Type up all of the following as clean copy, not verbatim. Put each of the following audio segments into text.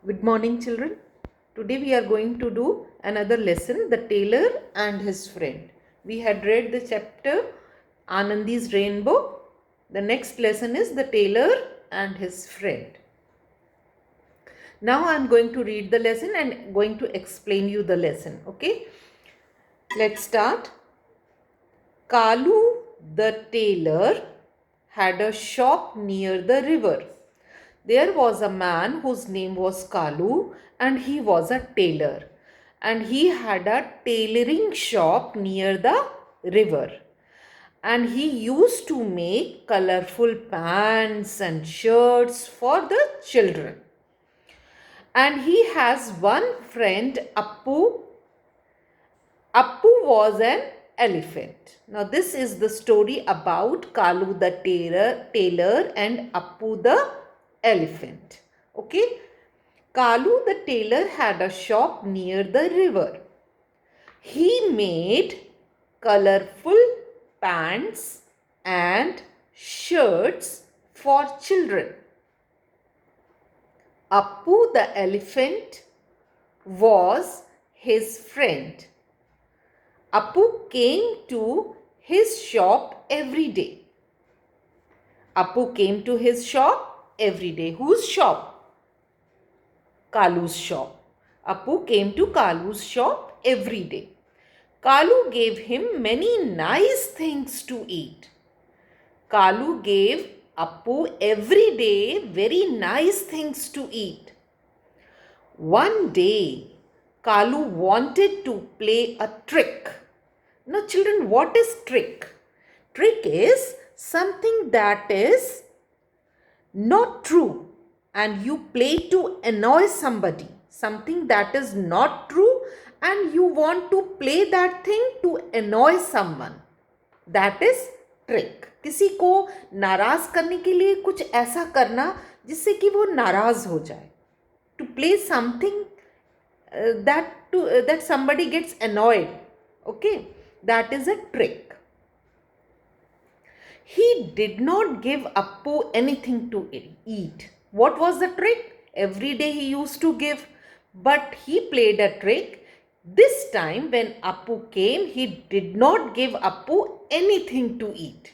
Good morning, children. Today we are going to do another lesson, The Tailor and His Friend. We had read the chapter Anandi's Rainbow. The next lesson is The Tailor and His Friend. Now I am going to read the lesson and going to explain you the lesson. Okay, let's start. Kalu the tailor had a shop near the river. There was a man whose name was Kalu, and he was a tailor, and he had a tailoring shop near the river, and he used to make colorful pants and shirts for the children. And he has one friend, Appu. Appu was an elephant. Now this is the story about Kalu the tailor and Appu the elephant. Okay. Kalu the tailor had a shop near the river. He made colorful pants and shirts for children. Appu the elephant was his friend. Appu came to his shop every day. Appu came to his shop every day. Whose shop? Kalu's shop. Appu came to Kalu's shop every day. Kalu gave him many nice things to eat. Kalu gave Appu every day very nice things to eat. One day, Kalu wanted to play a trick. Now, children, what is trick? Trick is something that is not true and you play to annoy somebody. Something that is not true and you want to play that thing to annoy someone. That is trick. किसी को नाराज करने के लिए कुछ ऐसा करना जिससे कि वो नाराज हो जाए. To play something that somebody gets annoyed. Okay, that is a trick. He did not give Appu anything to eat. What was the trick? Every day he used to give, but he played a trick. This time when Appu came, he did not give Appu anything to eat.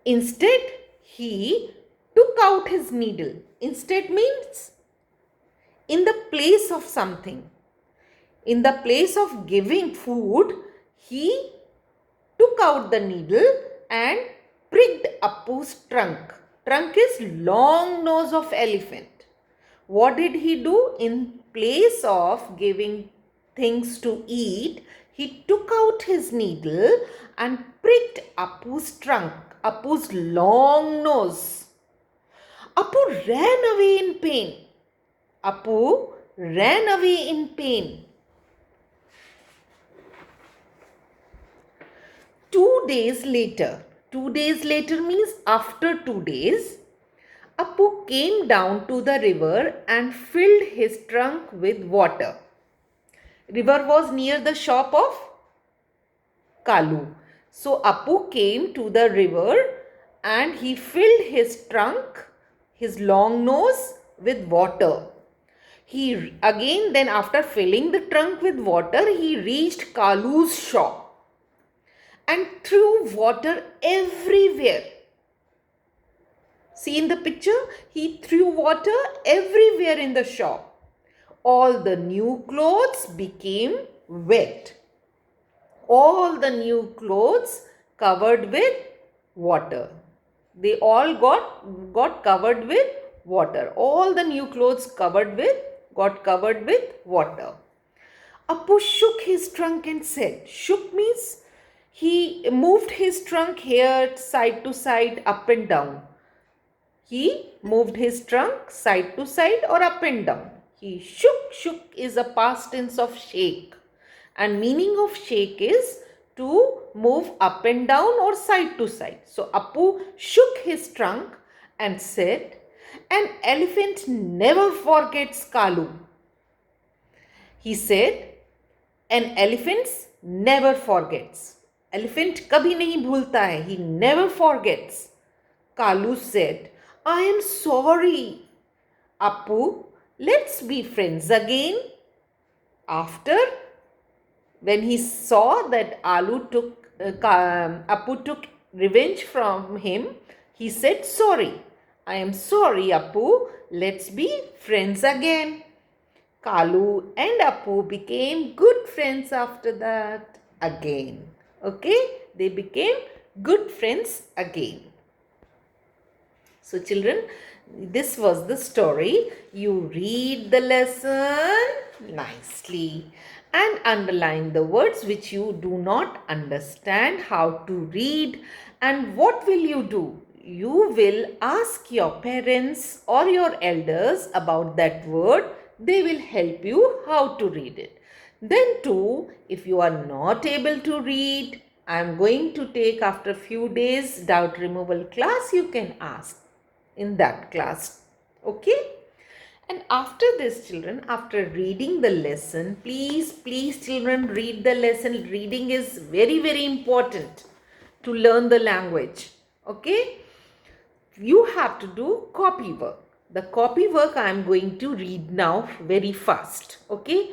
Instead, he took out his needle. Instead means in the place of something. In the place of giving food, he took out the needle and pricked Appu's trunk. Trunk is long nose of elephant. What did he do? In place of giving things to eat, he took out his needle and pricked Appu's trunk, Appu's long nose. Appu ran away in pain. Appu ran away in pain. 2 days later, 2 days later means after 2 days, Appu came down to the river and filled his trunk with water. River was near the shop of Kalu. So Appu came to the river and he filled his trunk, his long nose, with water. He again, then after filling the trunk with water, he reached Kalu's shop and threw water everywhere. See in the picture, he threw water everywhere in the shop. All the new clothes became wet. All the new clothes covered with water. They all got covered with water. All the new clothes got covered with water. Appu shook his trunk and said, shook means he moved his trunk here side to side, up and down. He moved his trunk side to side or up and down. He shook. Shook is a past tense of shake. And meaning of shake is to move up and down or side to side. So Appu shook his trunk and said, an elephant never forgets Kalu. He said, an elephant never forgets. Elephant कभी नहीं भूलता है. He never forgets. Kalu said, I am sorry. Appu, Let's be friends again. After, when he saw that Apu took revenge from him, he said, sorry. I am sorry, Apu. Let's be friends again. Kalu and Apu became good friends after that again. Okay? They became good friends again. So children, this was the story. You read the lesson nicely and underline the words which you do not understand how to read. And what will you do? You will ask your parents or your elders about that word. They will help you how to read it. Then too, if you are not able to read, I am going to take after few days doubt removal class. You can ask in that class. Okay? And after this, children, after reading the lesson, please children, read the lesson. Reading is very important to learn the language. Okay? You have to do copy work. The copy work I am going to read now very fast. Okay?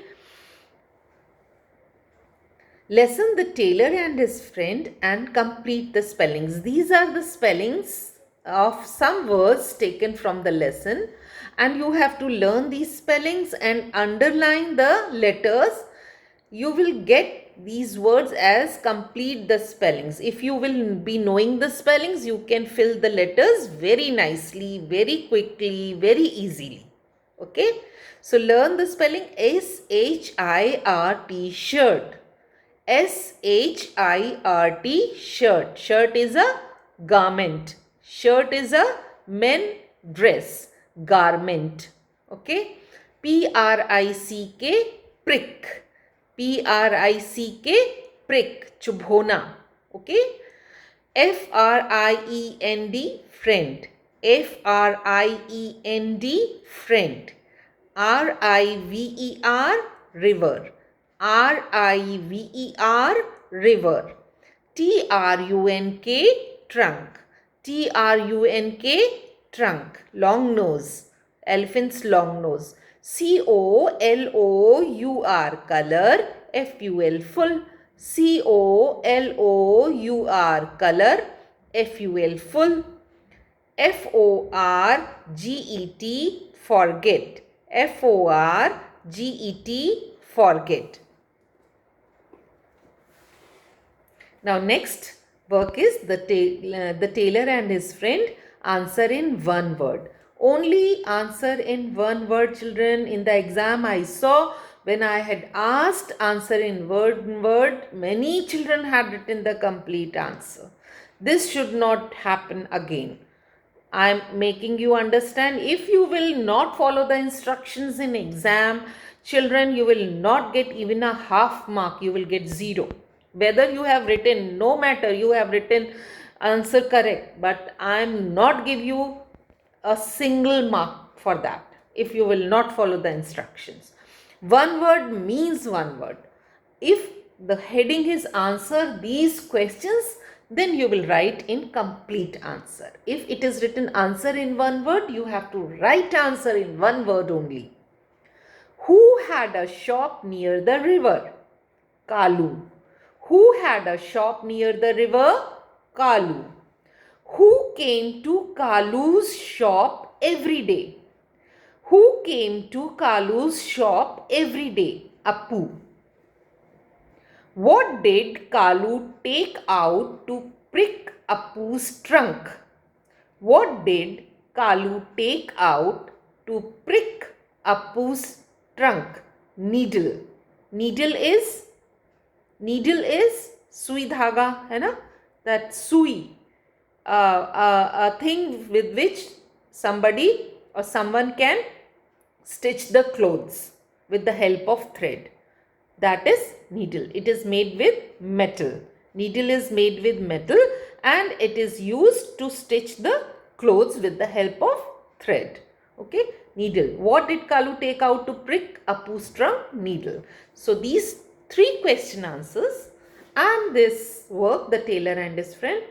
Lesson the tailor and his friend and complete the spellings. These are the spellings of some words taken from the lesson, and you have to learn these spellings and underline the letters. You will get these words as complete the spellings. If you will be knowing the spellings, you can fill the letters very nicely, very quickly, very easily. Okay? So learn the spelling SHIRT, shirt. SHIRT, shirt. Shirt is a garment. Shirt is a men dress. Garment. Okay. PRICK, prick. PRICK, prick. Chubhona. Okay. FRIEND, friend. FRIEND, friend. RIVER, river. RIVER, river. TRUNK, trunk. TRUNK, trunk. Long nose. Elephant's long nose. COLOUR, color. FUL, full. COLOUR, color. FUL, full. FORGET, forget. FORGET, forget. Now next work is the tailor and his friend, answer in one word. Only answer in one word, children. In the exam I saw, when I had asked answer in word, many children had written the complete answer. This should not happen again. I am making you understand. If you will not follow the instructions in exam, children, you will not get even a half mark. You will get 0. Whether you have written, no matter, you have written answer correct, but I am not give you a single mark for that if you will not follow the instructions. One word means one word. If the heading is answer these questions, then you will write in complete answer. If it is written answer in one word, you have to write answer in one word only. Who had a shop near the river? Kalu. Who had a shop near the river? Kalu. Who came to Kalu's shop every day? Who came to Kalu's shop every day? Apu. What did Kalu take out to prick Apu's trunk? What did Kalu take out to prick Apu's trunk? Needle. Needle is sui dhaga, है ना? That sui, a thing with which somebody or someone can stitch the clothes with the help of thread. That is needle. It is made with metal. Needle is made with metal and it is used to stitch the clothes with the help of thread. Okay, needle. What did Kalu take out to prick Apu's trunk? Needle. So these 3 question answers and this work, the tailor and his friend,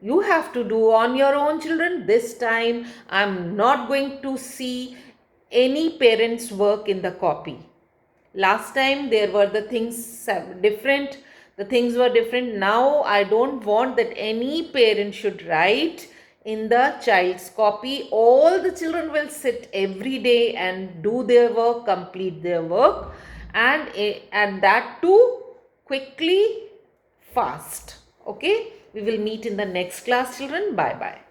you have to do on your own, children. This time I am not going to see any parent's work in the copy. Last time there were the things different, the things were different. Now I don't want that any parent should write in the child's copy. All the children will sit every day and do their work, complete their work, and that too quickly, fast. Okay, we will meet in the next class, children. Bye bye.